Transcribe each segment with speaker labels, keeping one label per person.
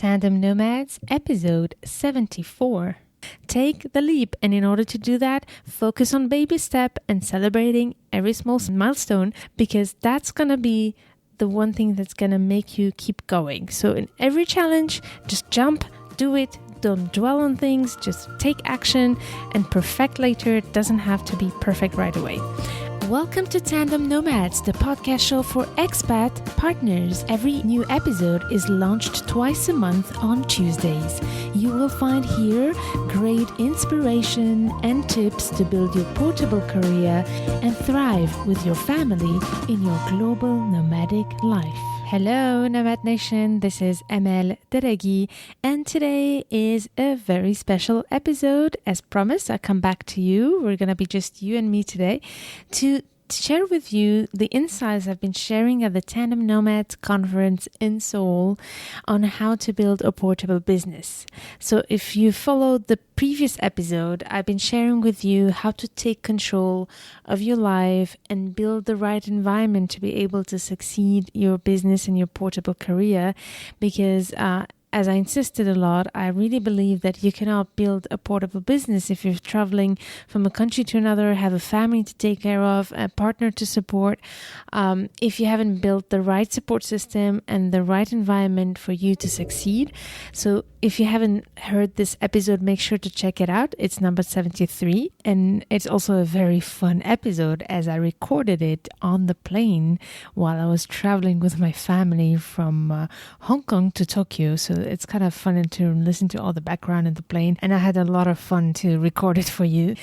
Speaker 1: Tandem Nomads, episode 74. Take the leap, and in order to do that, focus on baby step and celebrating every small milestone, because that's going to be the one thing that's going to make you keep going. So in every challenge, just jump, do it. Don't dwell on things, just take action, and perfect later. It doesn't have to be perfect right away. Welcome to Tandem Nomads, the podcast show for expat partners. Every new episode is launched twice a month on Tuesdays. You will find here great inspiration and tips to build your portable career and thrive with your family in your global nomadic life. Hello, Nomad Nation. This is Amel Derragui, and today is a very special episode. As promised, I come back to you. We're going to be just you and me today to share with you the insights I've been sharing at the Tandem Nomads conference in Seoul on how to build a portable business. So if you followed the previous episode, I've been sharing with you how to take control of your life and build the right environment to be able to succeed your business and your portable career, because as I insisted a lot, I really believe that you cannot build a portable business if you're traveling from a country to another, have a family to take care of, a partner to support, if you haven't built the right support system and the right environment for you to succeed. So if you haven't heard this episode, make sure to check it out. It's number 73, and it's also a very fun episode as I recorded it on the plane while I was traveling with my family from Hong Kong to Tokyo. So it's kind of fun to listen to all the background in the plane, and I had a lot of fun to record it for you.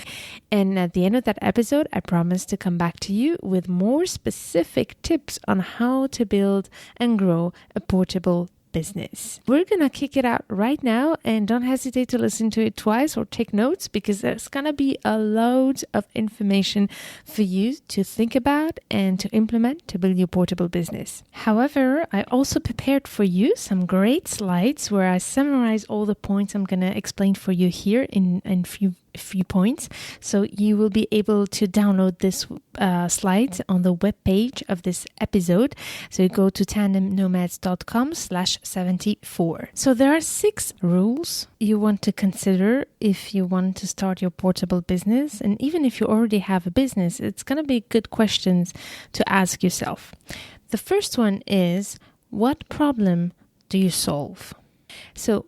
Speaker 1: And at the end of that episode, I promised to come back to you with more specific tips on how to build and grow a portable business. We're gonna kick it out right now, and don't hesitate to listen to it twice or take notes, because there's gonna be a load of information for you to think about and to implement to build your portable business. However, I also prepared for you some great slides where I summarize all the points I'm gonna explain for you here in few points. So you will be able to download this slides on the webpage of this episode. So you go to tandemnomads.com/74. So there are 6 rules you want to consider if you want to start your portable business. And even if you already have a business, it's going to be good questions to ask yourself. The first one is, what problem do you solve? So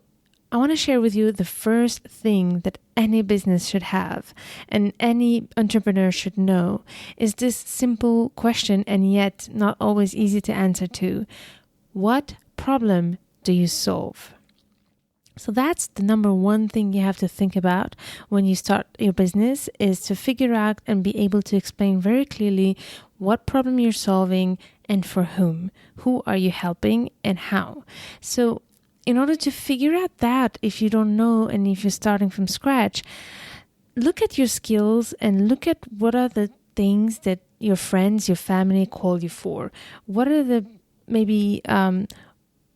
Speaker 1: I want to share with you the first thing that any business should have and any entrepreneur should know is this simple question, and yet not always easy to answer to. What problem do you solve? So that's the number one thing you have to think about when you start your business, is to figure out and be able to explain very clearly what problem you're solving and for whom. Who are you helping and how? So in order to figure out that, if you don't know and if you're starting from scratch, look at your skills and look at what are the things that your friends, your family call you for. What are the maybe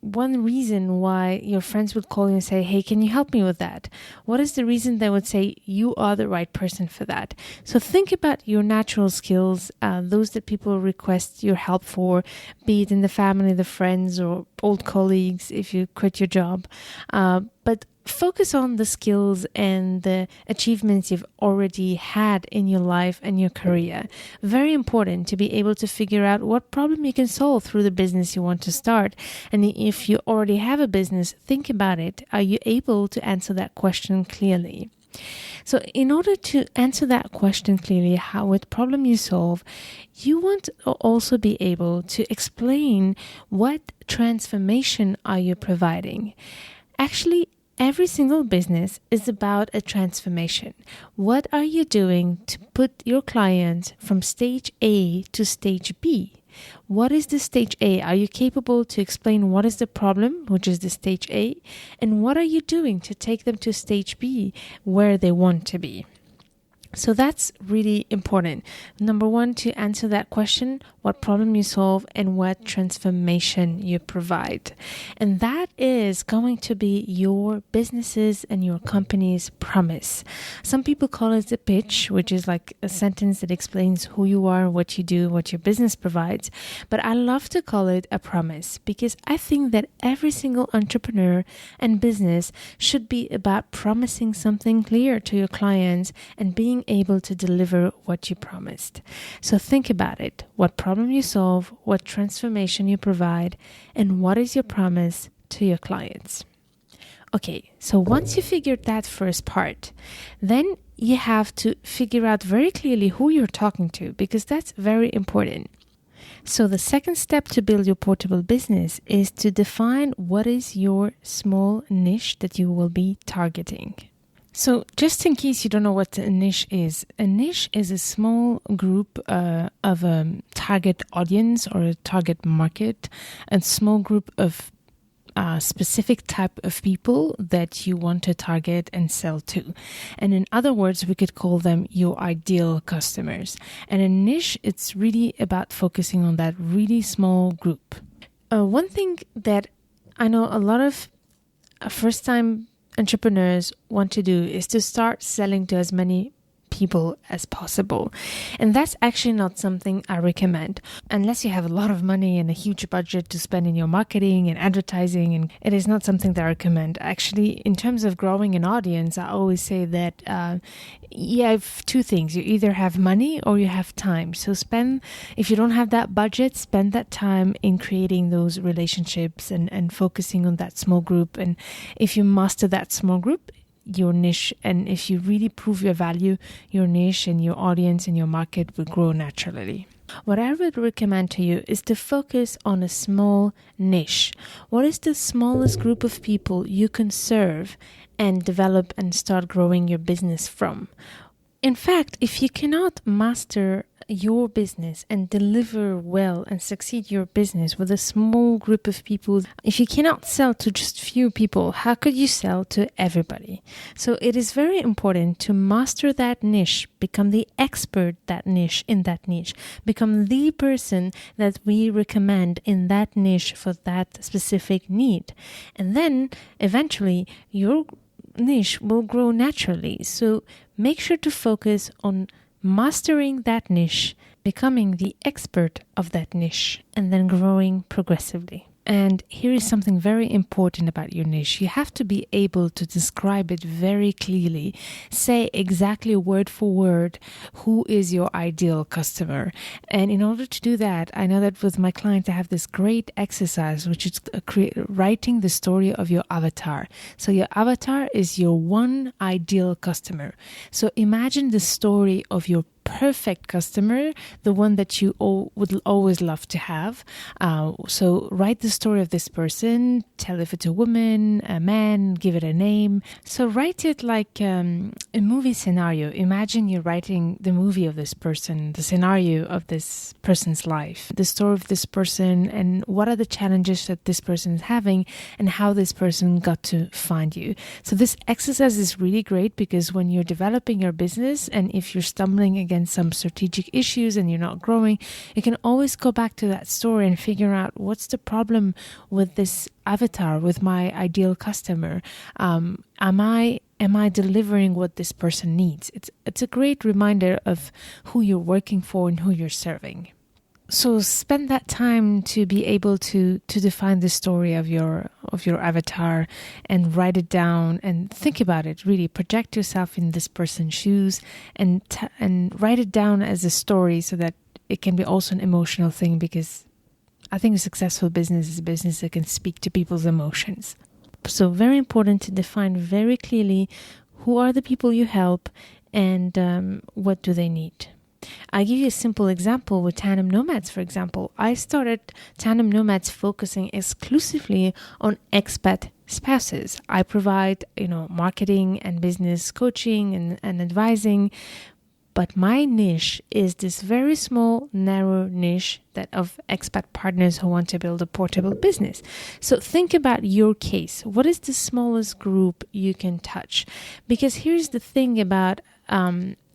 Speaker 1: one reason why your friends would call you and say, hey, can you help me with that? What is the reason they would say you are the right person for that? So think about your natural skills, those that people request your help for, be it in the family, the friends, or old colleagues if you quit your job. But focus on the skills and the achievements you've already had in your life and your career. Very important to be able to figure out what problem you can solve through the business you want to start. And if you already have a business, think about it. Are you able to answer that question clearly? So in order to answer that question clearly, what problem you solve, you want to also be able to explain what transformation are you providing. Actually, every single business is about a transformation. What are you doing to put your client from stage A to stage B? What is the stage A? Are you capable to explain what is the problem, which is the stage A? And what are you doing to take them to stage B, where they want to be? So that's really important. Number one, to answer that question, what problem you solve, and what transformation you provide. And that is going to be your business's and your company's promise. Some people call it a pitch, which is like a sentence that explains who you are, what you do, what your business provides. But I love to call it a promise because I think that every single entrepreneur and business should be about promising something clear to your clients and being able to deliver what you promised. So think about it. What problem you solve, what transformation you provide, and what is your promise to your clients. Okay, so once you figured that first part, then you have to figure out very clearly who you're talking to, because that's very important. So the second step to build your portable business is to define what is your small niche that you will be targeting. So just in case you don't know what a niche is a small group of a target audience or a target market, a small group of specific type of people that you want to target and sell to. And in other words, we could call them your ideal customers. And a niche, it's really about focusing on that really small group. One thing that I know a lot of first-time entrepreneurs want to do is to start selling to as many people as possible. And that's actually not something I recommend unless you have a lot of money and a huge budget to spend in your marketing and advertising. And it is not something that I recommend. Actually, in terms of growing an audience, I always say that you have two things. You either have money or you have time. So if you don't have that budget, spend that time in creating those relationships and focusing on that small group. And if you master that small group, your niche, and if you really prove your value, your niche and your audience and your market will grow naturally. What I would recommend to you is to focus on a small niche. What is the smallest group of people you can serve and develop and start growing your business from? In fact, if you cannot master your business and deliver well and succeed your business with a small group of people, if you cannot sell to just few people, how could you sell to everybody? So it is very important to master that niche, become the expert in that niche, become the person that we recommend in that niche for that specific need. And then eventually your niche will grow naturally. So make sure to focus on mastering that niche, becoming the expert of that niche, and then growing progressively. And here is something very important about your niche. You have to be able to describe it very clearly. Say exactly word for word who is your ideal customer. And in order to do that, I know that with my clients, I have this great exercise, which is writing the story of your avatar. So your avatar is your one ideal customer. So imagine the story of your perfect customer, the one that you would always love to have. So write the story of this person, tell if it's a woman, a man, give it a name. So write it like a movie scenario. Imagine you're writing the movie of this person, the scenario of this person's life, the story of this person, and what are the challenges that this person is having and how this person got to find you. So this exercise is really great because when you're developing your business and if you're stumbling against some strategic issues and you're not growing, you can always go back to that story and figure out what's the problem with this avatar, with my ideal customer. Am I delivering what this person needs? It's a great reminder of who you're working for and who you're serving. So spend that time to be able to define the story of your avatar and write it down and think about it. Really project yourself in this person's shoes and write it down as a story so that it can be also an emotional thing, because I think a successful business is a business that can speak to people's emotions. So very important to define very clearly who are the people you help and what do they need. I'll give you a simple example with Tandem Nomads, for example. I started Tandem Nomads focusing exclusively on expat spouses. I provide, marketing and business coaching and advising, but my niche is this very small, narrow niche that of expat partners who want to build a portable business. So think about your case. What is the smallest group you can touch? Because here's the thing about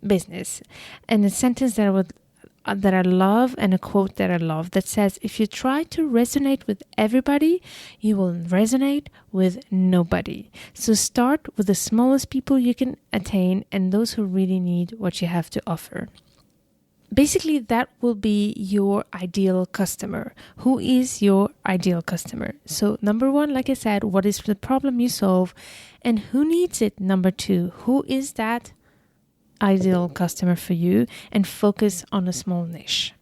Speaker 1: business, and a sentence that I would that I love and a quote that I love that says, if you try to resonate with everybody, you will resonate with nobody. So start with the smallest people you can attain and those who really need what you have to offer. Basically, that will be your ideal customer. Who is your ideal customer? So number one, like I said, what is the problem you solve and who needs it? Number two, who is that ideal customer for you, and focus on a small niche.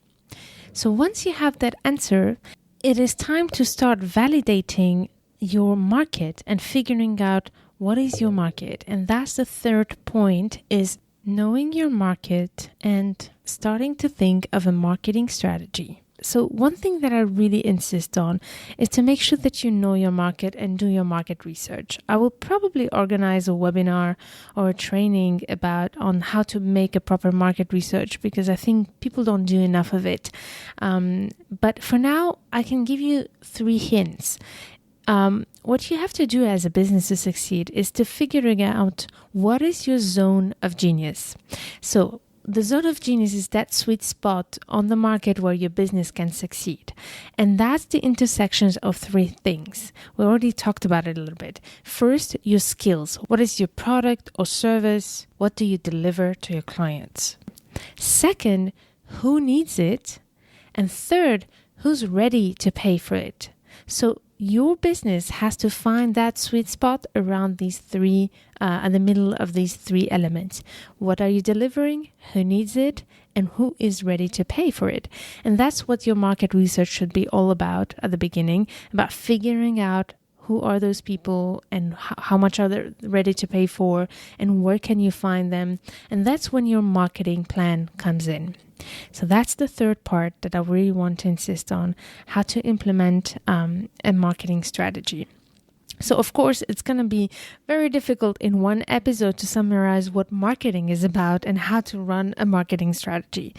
Speaker 1: So once you have that answer, it is time to start validating your market and figuring out what is your market. And that's the third point, is knowing your market and starting to think of a marketing strategy. So one thing that I really insist on is to make sure that you know your market and do your market research. I will probably organize a webinar or a training on how to make a proper market research, because I think people don't do enough of it. But for now, I can give you 3 hints. What you have to do as a business to succeed is to figure out what is your zone of genius. So the zone of genius is that sweet spot on the market where your business can succeed. And that's the intersections of 3 things. We already talked about it a little bit. First, your skills. What is your product or service? What do you deliver to your clients? Second, who needs it? And third, who's ready to pay for it? So your business has to find that sweet spot around these 3, in the middle of these 3 elements. What are you delivering? Who needs it? And who is ready to pay for it? And that's what your market research should be all about at the beginning, about figuring out who are those people and how much are they ready to pay for and where can you find them. And that's when your marketing plan comes in. So that's the third part that I really want to insist on, how to implement a marketing strategy. So of course, it's going to be very difficult in one episode to summarize what marketing is about and how to run a marketing strategy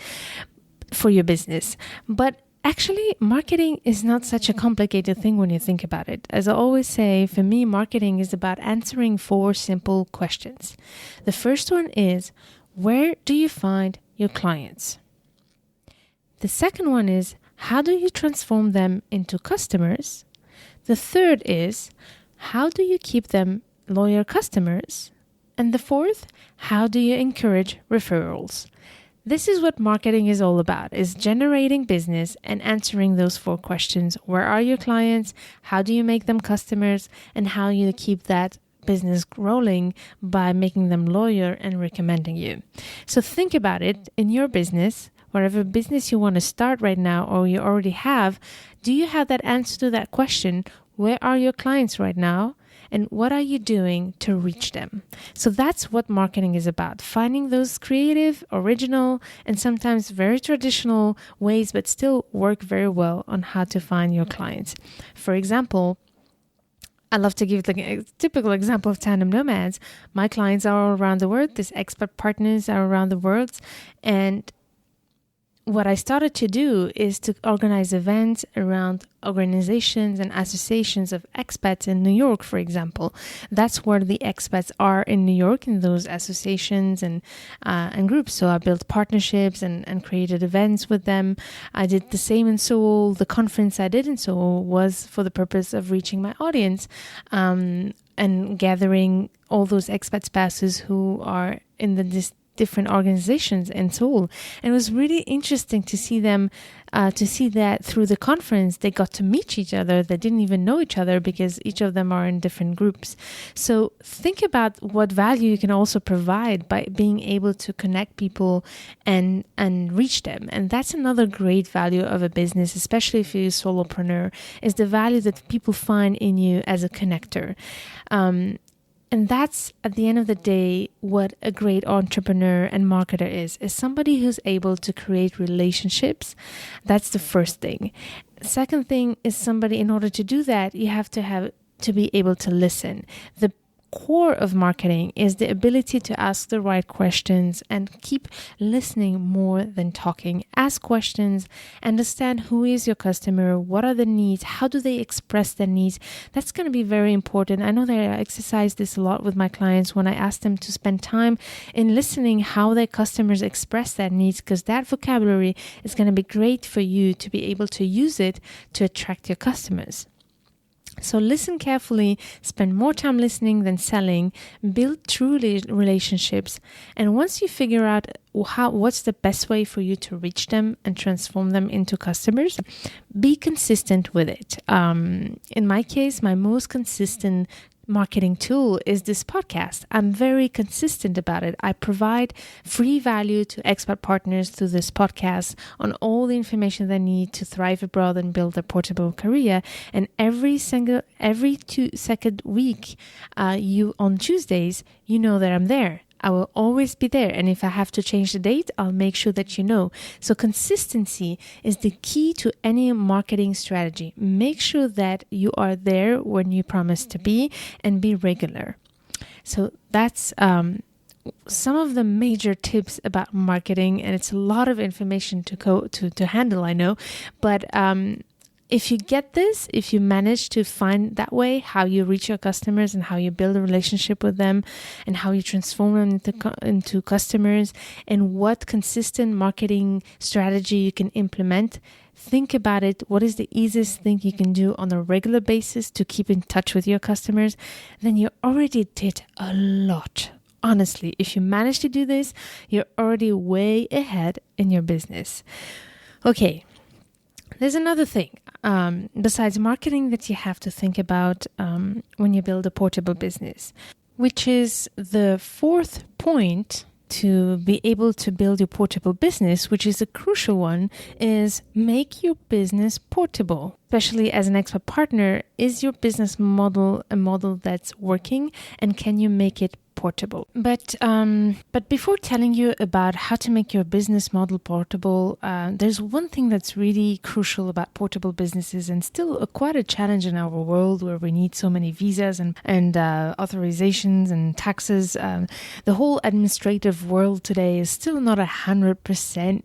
Speaker 1: for your business. But actually, marketing is not such a complicated thing when you think about it. As I always say, for me, marketing is about answering 4 simple questions. The first one is, where do you find your clients? The second one is, how do you transform them into customers? The third is, how do you keep them loyal customers? And the fourth, how do you encourage referrals? This is what marketing is all about, is generating business and answering those 4 questions. Where are your clients? How do you make them customers? And how you keep that business rolling by making them loyal and recommending you. So think about it in your business. Whatever business you want to start right now or you already have, do you have that answer to that question? Where are your clients right now? And what are you doing to reach them? So that's what marketing is about. Finding those creative, original, and sometimes very traditional ways, but still work very well on how to find your clients. For example, I love to give a typical example of tandem nomads. My clients are all around the world. These expat partners are around the world. And what I started to do is to organize events around organizations and associations of expats in New York, for example. That's where the expats are in New York, in those associations and groups. So I built partnerships and created events with them. I did the same in Seoul. The conference I did in Seoul was for the purpose of reaching my audience and gathering all those expat spouses who are in the different organizations in Seoul. And it was really interesting to see them, to see that through the conference, they got to meet each other. They didn't even know each other because each of them are in different groups. So think about what value you can also provide by being able to connect people and reach them. And that's another great value of a business, especially if you're a solopreneur, is the value that people find in you as a connector. And that's, at the end of the day, what a great entrepreneur and marketer is somebody who's able to create relationships. That's the first thing. Second thing is somebody, in order to do that, you have to be able to listen. The core of marketing is the ability to ask the right questions and keep listening more than talking. Ask questions, understand who is your customer, what are the needs, how do they express their needs. That's going to be very important. I know that I exercise this a lot with my clients when I ask them to spend time in listening how their customers express their needs, because that vocabulary is going to be great for you to be able to use it to attract your customers. So listen carefully, spend more time listening than selling, build true relationships. And once you figure out what's the best way for you to reach them and transform them into customers, be consistent with it. In my case, my most consistent marketing tool is this podcast. I'm very consistent about it. I provide free value to expat partners through this podcast on all the information they need to thrive abroad and build a portable career. And every 2-second week, on Tuesdays, you know that I'm there. I will always be there. And if I have to change the date, I'll make sure that you know. So consistency is the key to any marketing strategy. Make sure that you are there when you promise to be, and be regular. So that's some of the major tips about marketing. And it's a lot of information to handle, I know. But if you get this, if you manage to find that way, how you reach your customers and how you build a relationship with them and how you transform them into customers, and what consistent marketing strategy you can implement, think about it. What is the easiest thing you can do on a regular basis to keep in touch with your customers? Then you already did a lot. Honestly, if you manage to do this, you're already way ahead in your business. Okay. There's another thing besides marketing that you have to think about when you build a portable business, which is the fourth point to be able to build your portable business, which is a crucial one, is make your business portable. Especially as an expat partner, is your business model a model that's working, and can you make it portable? But before telling you about how to make your business model portable, there's one thing that's really crucial about portable businesses, and still quite a challenge in our world where we need so many visas and authorizations and taxes. The whole administrative world today is still not 100%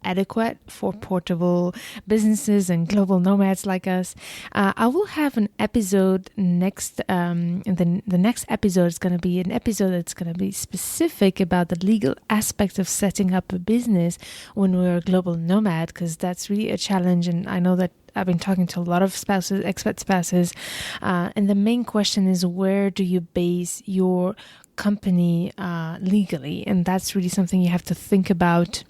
Speaker 1: adequate for portable businesses and global nomads like us. I will have an episode next. The next episode is going to be an episode that's going to be specific about the legal aspect of setting up a business when we're a global nomad, because that's really a challenge. And I know that I've been talking to a lot of expat spouses, and the main question is, where do you base your company legally? And that's really something you have to think about.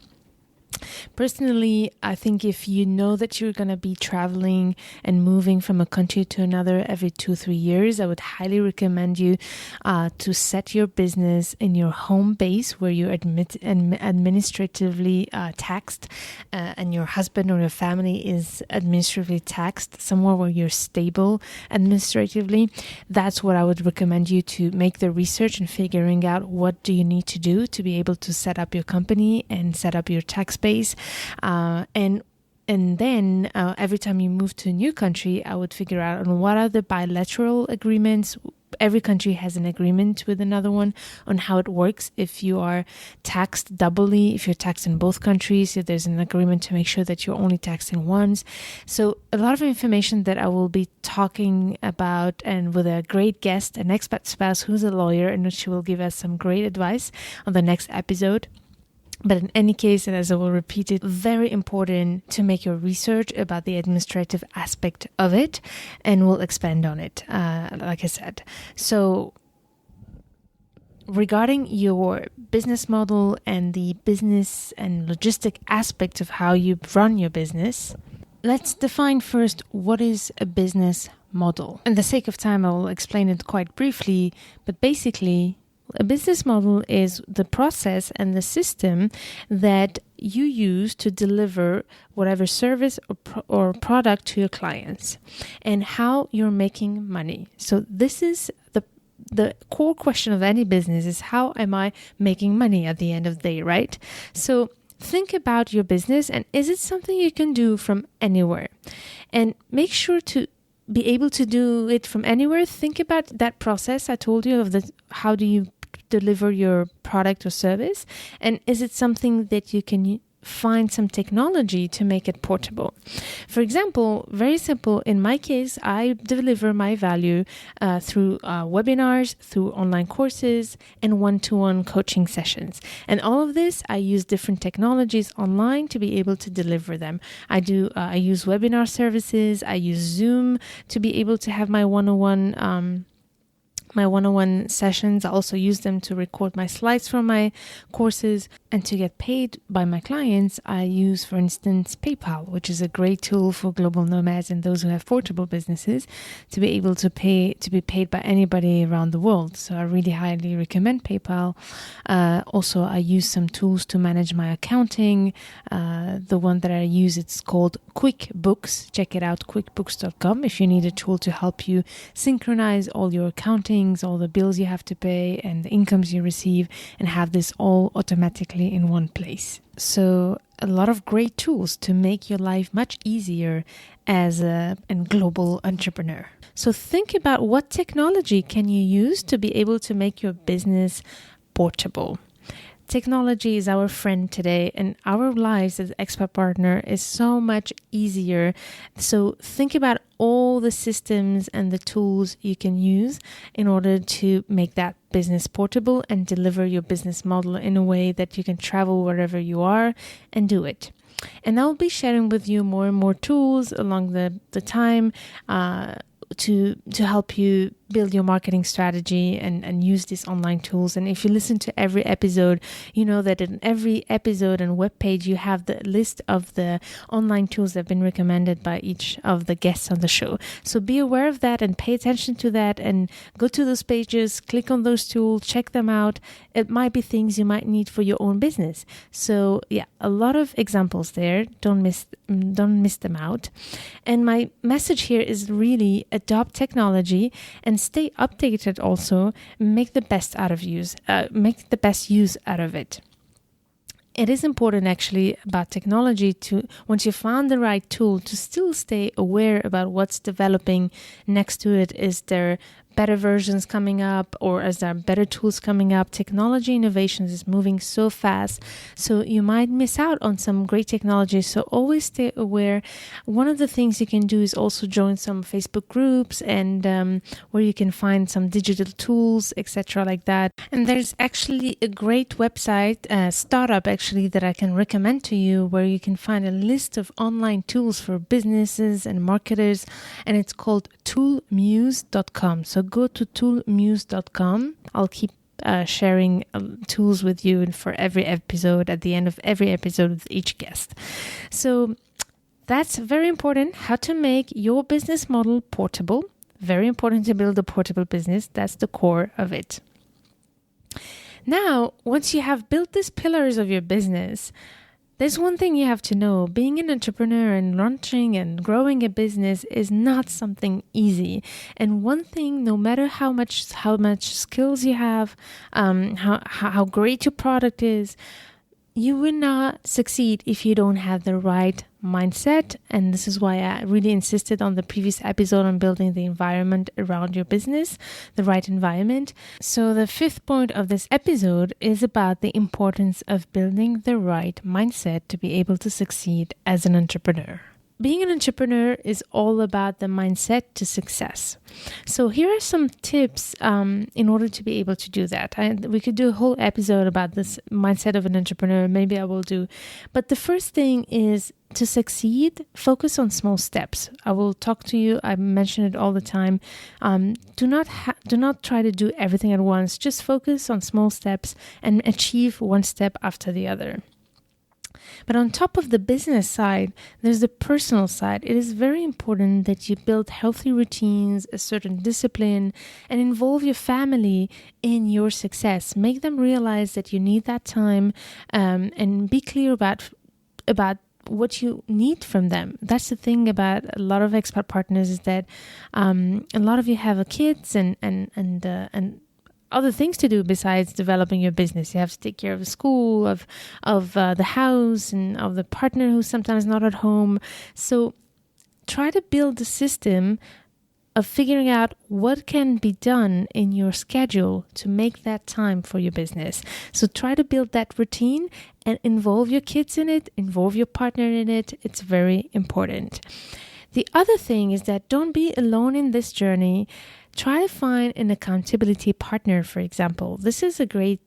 Speaker 1: Personally, I think if you know that you're going to be traveling and moving from a country to another every 2-3 years, I would highly recommend you to set your business in your home base where you're administratively taxed, and your husband or your family is administratively taxed, somewhere where you're stable administratively. That's what I would recommend you to make the research and figuring out what do you need to do to be able to set up your company and set up your tax base. And then every time you move to a new country, I would figure out on what are the bilateral agreements. Every country has an agreement with another one on how it works. If you are taxed doubly, if you're taxed in both countries, if there's an agreement to make sure that you're only taxing once. So a lot of information that I will be talking about, and with a great guest, an expat spouse who's a lawyer, and she will give us some great advice on the next episode. But in any case, and as I will repeat it, very important to make your research about the administrative aspect of it, and we'll expand on it, like I said. So regarding your business model and the business and logistic aspect of how you run your business, let's define first what is a business model. In the sake of time, I will explain it quite briefly, but basically, a business model is the process and the system that you use to deliver whatever service or product to your clients, and how you're making money. So this is the core question of any business, is how am I making money at the end of the day, right? So think about your business, and is it something you can do from anywhere? And make sure to be able to do it from anywhere, think about that process I told you of how do you deliver your product or service, and is it something that you can find some technology to make it portable. For example, very simple, in my case, I deliver my value through webinars, through online courses, and one-to-one coaching sessions. And all of this, I use different technologies online to be able to deliver them. I use webinar services, I use Zoom to be able to have my one-on-one sessions. I also use them to record my slides from my courses, and to get paid by my clients, I use, for instance, PayPal, which is a great tool for global nomads and those who have portable businesses to be able to be paid by anybody around the world. So I really highly recommend PayPal. Also, I use some tools to manage my accounting. The one that I use, it's called QuickBooks. Check it out, quickbooks.com, if you need a tool to help you synchronize all your accounting, all the bills you have to pay and the incomes you receive, and have this all automatically in one place. So a lot of great tools to make your life much easier as a global entrepreneur. So think about what technology can you use to be able to make your business portable. Technology is our friend today, and our lives as expat partner is so much easier. So think about all the systems and the tools you can use in order to make that business portable and deliver your business model in a way that you can travel wherever you are and do it. And I will be sharing with you more and more tools along the time to help you build your marketing strategy and use these online tools. And if you listen to every episode, you know that in every episode and webpage, you have the list of the online tools that have been recommended by each of the guests on the show. So be aware of that and pay attention to that and go to those pages, click on those tools, check them out. It might be things you might need for your own business. So yeah, a lot of examples there. Don't miss them out. And my message here is really adopt technology and stay updated. Also, make the best use out of it. It is important actually about technology to, once you found the right tool, to still stay aware about what's developing next to it. Is there better versions coming up, or is there better tools coming up? Technology innovations is moving so fast, so you might miss out on some great technology. So always stay aware. One of the things you can do is also join some Facebook groups and where you can find some digital tools, etc. like that. And there's actually a great website, startup actually, that I can recommend to you, where you can find a list of online tools for businesses and marketers, and it's called toolmuse.com. So go to toolmuse.com. I'll keep sharing tools with you for every episode, at the end of every episode with each guest. So that's very important, how to make your business model portable. Very important to build a portable business. That's the core of it. Now, once you have built these pillars of your business, there's one thing you have to know. Being an entrepreneur and launching and growing a business is not something easy. And one thing, no matter how much skills you have, how great your product is, you will not succeed if you don't have the right mindset. And this is why I really insisted on the previous episode on building the environment around your business, the right environment. So the fifth point of this episode is about the importance of building the right mindset to be able to succeed as an entrepreneur. Being an entrepreneur is all about the mindset to success. So here are some tips in order to be able to do that. We could do a whole episode about this mindset of an entrepreneur. Maybe I will do. But the first thing is, to succeed, focus on small steps. I will talk to you. I mention it all the time. Do not try to do everything at once. Just focus on small steps and achieve one step after the other. But on top of the business side, there's the personal side. It is very important that you build healthy routines, a certain discipline, and involve your family in your success. Make them realize that you need that time, and be clear about what you need from them. That's the thing about a lot of expat partners, is that a lot of you have kids and other things to do besides developing your business. You have to take care of the school, of the house, and of the partner who's sometimes not at home. So try to build a system of figuring out what can be done in your schedule to make that time for your business. So try to build that routine and involve your kids in it, involve your partner in it. It's very important. The other thing is that don't be alone in this journey. Try to find an accountability partner, for example. This is a great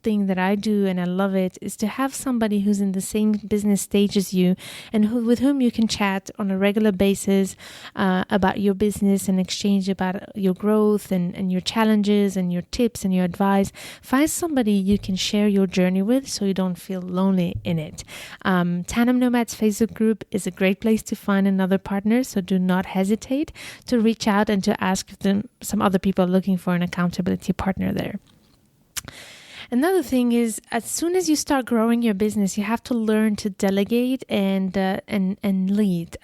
Speaker 1: thing that I do and I love it, is to have somebody who's in the same business stage as you and with whom you can chat on a regular basis about your business and exchange about your growth and your challenges and your tips and your advice. Find somebody you can share your journey with so you don't feel lonely in it. Tandem Nomads Facebook group is a great place to find another partner, so do not hesitate to reach out and to ask if some other people are looking for an accountability partner there. Another thing is, as soon as you start growing your business, you have to learn to delegate and lead.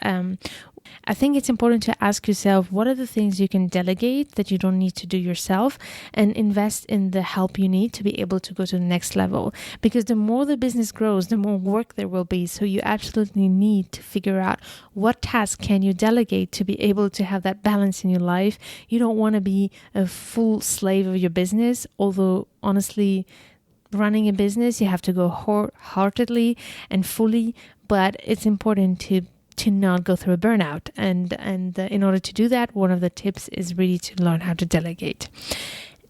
Speaker 1: I think it's important to ask yourself, what are the things you can delegate that you don't need to do yourself, and invest in the help you need to be able to go to the next level. Because the more the business grows, the more work there will be. So you absolutely need to figure out what tasks can you delegate to be able to have that balance in your life. You don't want to be a full slave of your business, although honestly, running a business, you have to go wholeheartedly and fully, but it's important to not go through a burnout. And in order to do that, one of the tips is really to learn how to delegate.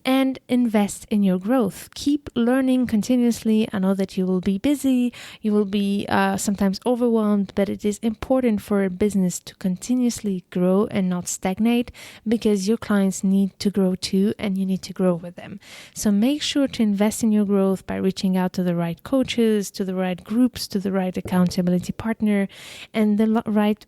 Speaker 1: And invest in your growth. Keep learning continuously. I know that you will be busy, you will be sometimes overwhelmed, but it is important for a business to continuously grow and not stagnate, because your clients need to grow too, and you need to grow with them. So make sure to invest in your growth by reaching out to the right coaches, to the right groups, to the right accountability partner, and the right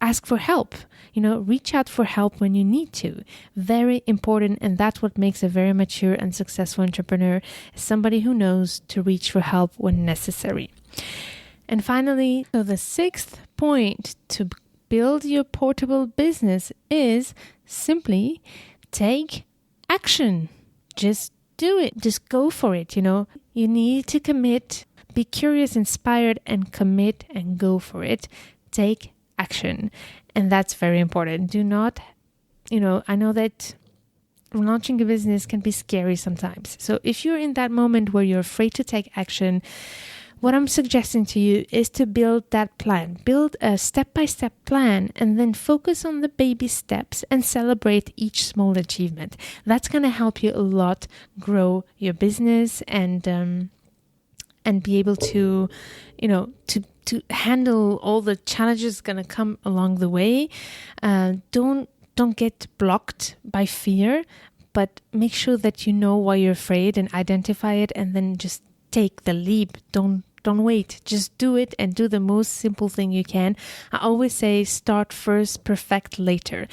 Speaker 1: ask for help. Reach out for help when you need to. Very important, and that's what makes a very mature and successful entrepreneur, somebody who knows to reach for help when necessary. And finally, so the sixth point to build your portable business is simply take action. Just do it. Just go for it. You need to commit, be curious, inspired, and commit and go for it. Take action. And that's very important. Do not, I know that launching a business can be scary sometimes. So if you're in that moment where you're afraid to take action, what I'm suggesting to you is to build that plan. Build a step-by-step plan and then focus on the baby steps and celebrate each small achievement. That's going to help you a lot grow your business and be able to, to handle all the challenges going to come along the way. Don't get blocked by fear, but make sure that you know why you're afraid and identify it, and then just take the leap. Don't wait. Just do it, and do the most simple thing you can. I always say start first, perfect later.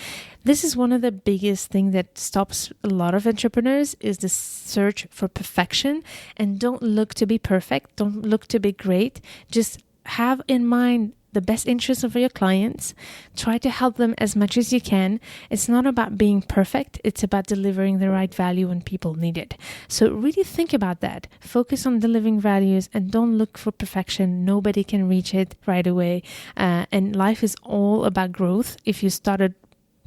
Speaker 1: This is one of the biggest things that stops a lot of entrepreneurs, is the search for perfection. And don't look to be perfect. Don't look to be great. Just have in mind the best interests of your clients. Try to help them as much as you can. It's not about being perfect. It's about delivering the right value when people need it. So really think about that. Focus on delivering values and don't look for perfection. Nobody can reach it right away. And life is all about growth. If you started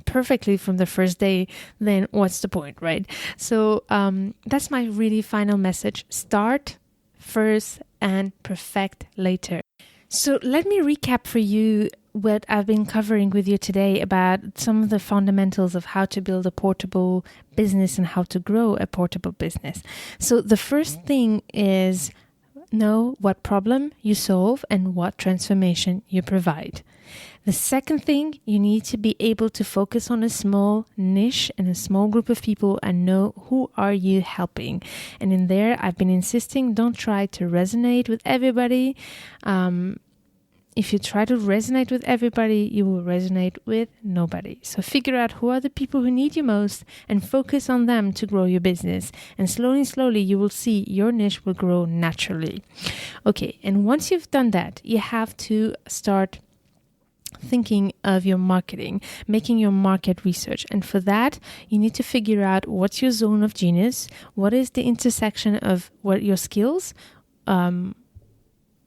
Speaker 1: perfectly from the first day, then what's the point, right? So that's my really final message. Start first and perfect later. So let me recap for you what I've been covering with you today about some of the fundamentals of how to build a portable business and how to grow a portable business. So the first thing is know what problem you solve and what transformation you provide. The second thing, you need to be able to focus on a small niche and a small group of people and know who are you helping. And in there, I've been insisting, don't try to resonate with everybody. If you try to resonate with everybody, you will resonate with nobody. So figure out who are the people who need you most and focus on them to grow your business. And slowly, you will see your niche will grow naturally. Okay, and once you've done that, you have to start thinking of your marketing, making your market research. And for that, you need to figure out what's your zone of genius, what is the intersection of what your skills, who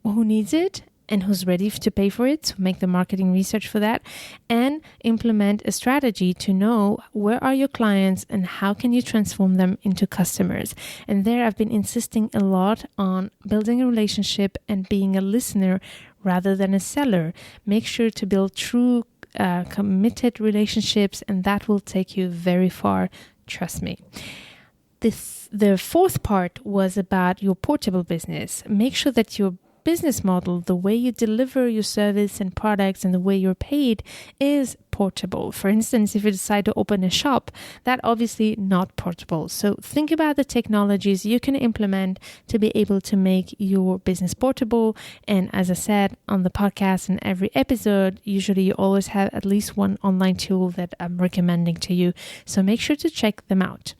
Speaker 1: needs it, and who's ready to pay for it, so make the marketing research for that, and implement a strategy to know where are your clients and how can you transform them into customers. And there I've been insisting a lot on building a relationship and being a listener rather than a seller. Make sure to build true committed relationships, and that will take you very far, trust me. The fourth part was about your portable business. Make sure that your business model, the way you deliver your service and products and the way you're paid is portable. For instance, if you decide to open a shop, that obviously not portable. So think about the technologies you can implement to be able to make your business portable. And as I said on the podcast and every episode, usually you always have at least one online tool that I'm recommending to you. So make sure to check them out.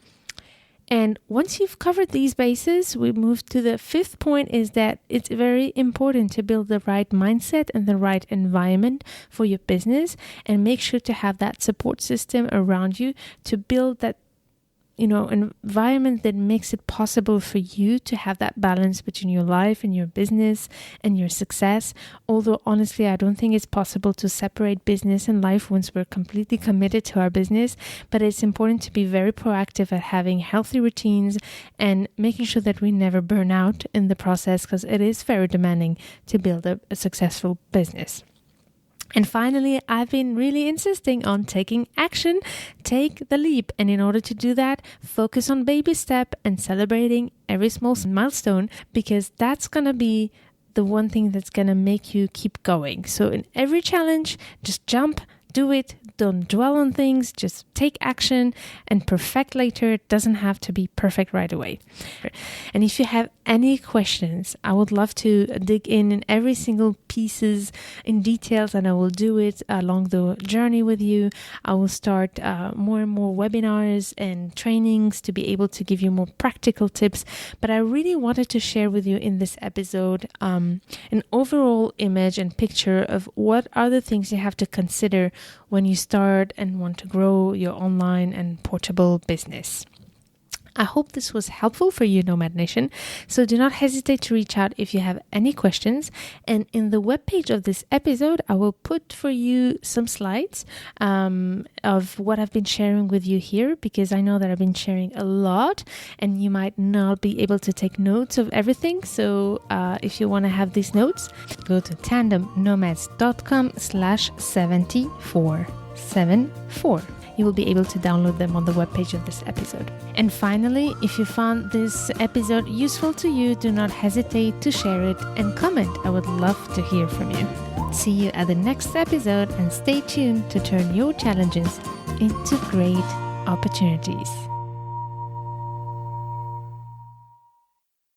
Speaker 1: And once you've covered these bases, we move to the fifth point, is that it's very important to build the right mindset and the right environment for your business, and make sure to have that support system around you to build that environment that makes it possible for you to have that balance between your life and your business and your success. Although honestly, I don't think it's possible to separate business and life once we're completely committed to our business, but it's important to be very proactive at having healthy routines and making sure that we never burn out in the process, because it is very demanding to build a successful business. And finally, I've been really insisting on taking action, take the leap. And in order to do that, focus on baby step and celebrating every small milestone, because that's going to be the one thing that's going to make you keep going. So in every challenge, just jump, do it. Don't dwell on things, just take action and perfect later. It doesn't have to be perfect right away. And if you have any questions, I would love to dig in every single pieces in details, and I will do it along the journey with you. I will start more and more webinars and trainings to be able to give you more practical tips. But I really wanted to share with you in this episode an overall image and picture of what are the things you have to consider when you start and want to grow your online and portable business. I hope this was helpful for you, Nomad Nation. So do not hesitate to reach out if you have any questions. And in the webpage of this episode, I will put for you some slides of what I've been sharing with you here, because I know that I've been sharing a lot and you might not be able to take notes of everything. So if you want to have these notes, go to tandemnomads.com/74. You will be able to download them on the webpage of this episode. And finally, if you found this episode useful to you, do not hesitate to share it and comment. I would love to hear from you. See you at the next episode, and stay tuned to turn your challenges into great opportunities.